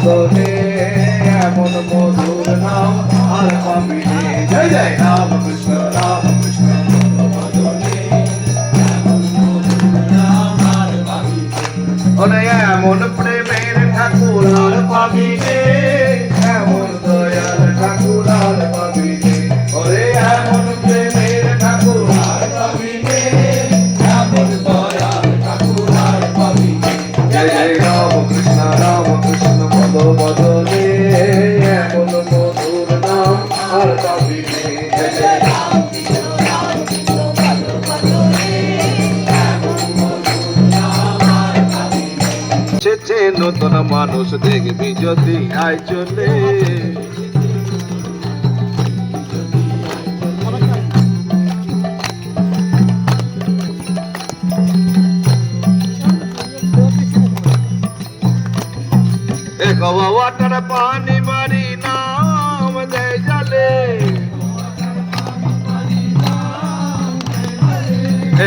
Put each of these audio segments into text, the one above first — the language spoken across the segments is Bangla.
বদনে এমন মধুর নাম আর পাবি নে। জয় জয় রাম কৃষ্ণ বদনে এমন মধুর নাম আর পাবি নে। ওরে এমন প্রেমের ঠাকুর আর পাবি নে, এমন দয়াল ঠাকুর আর পাবি নে। ওরে এমন প্রেমের ঠাকুর আর পাবি নে, এমন দয়াল ঠাকুর আর পাবি নে। জয় জয় রাম কৃষ্ণ পদ বদনে এমন মধুর নাম আর পাবি নে। জয় জয় রাম কৃষ্ণ পদ বদনে এমন মধুর নাম আর পাবি নে। চেচে নতুন মানুষ দেখবি যদি আয় চলে, एक वाटर पानी मारी नाम दे जले,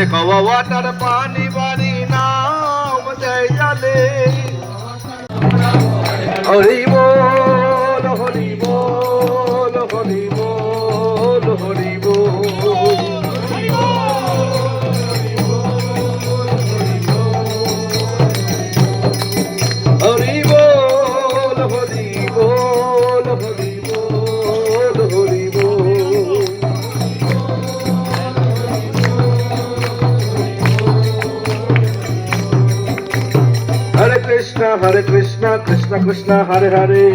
एक वाटर पानी मारी नाम दे जले। हरि बोल हरि बोल हरि बोल हरि बोल। हरि बोल हरि बोल हरि बोल हरि बोल। हरे कृष्ण कृष्ण कृष्ण हरे हरे,